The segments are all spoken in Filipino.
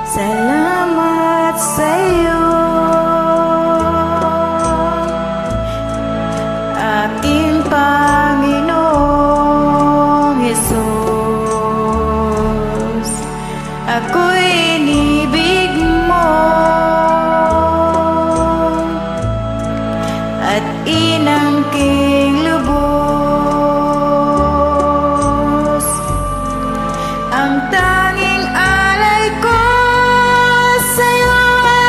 Salamat sa'yo, aking Panginoong Hesus. Ako'y inibig mo at inangking lubos. Ang tanging alay ko sa'yo,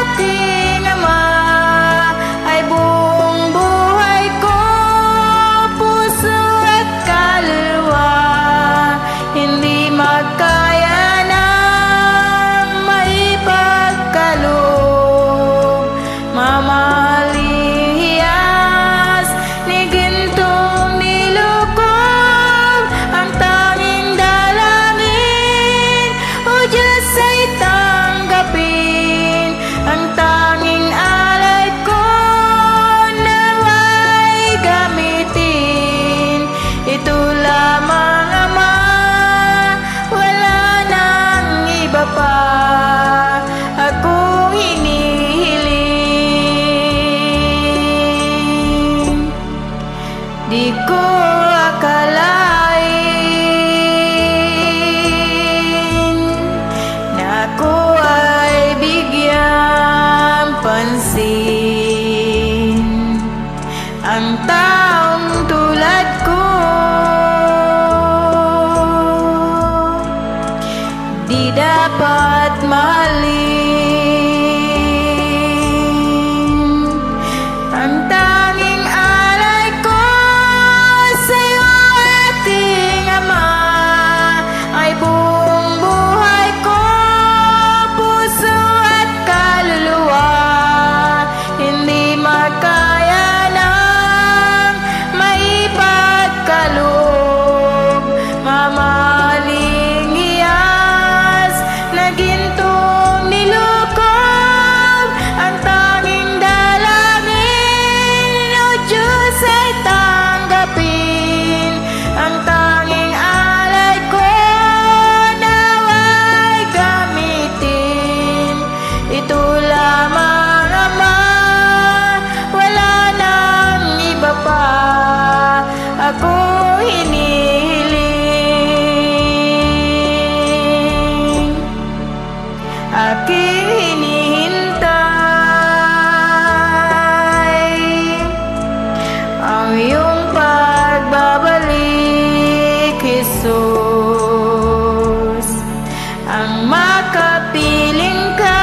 aking Ama, ay buong buhay ko, puso at kaluluwa. Hindi magkaya ng maipagkaloob, mamahaling hiyas ni gintong nilukob. Ang tanging dalangin, O Diyos, ay tanggapin. Ang tanging alay ko, nawa'y gamitin. Ito lamang, Ama, wala nang iba pa akong hinihiling. Di ko akalain na ako ay bigyang pansin. Ang taong tulad ko, di dapat mahalin. Ang tanging alay ko sa'yo, aking Ama, ay buong buhay ko, puso at kaluluwa. Hindi magkaya ng maipagkaloob, mamahaling hiyas na gintong nilukob. Ang tanging dalangin, O Diyos, ay tanggapin. Ang tanging alay ko, nawa'y gamitin. Ito lamang, Ama, wala nang iba pa ako hinihiling. Aking hinihintay ang iyong pagbabalik, Jesus. Ang makapiling ka'y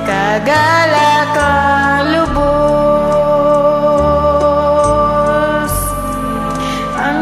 kagalakang lubos. Ang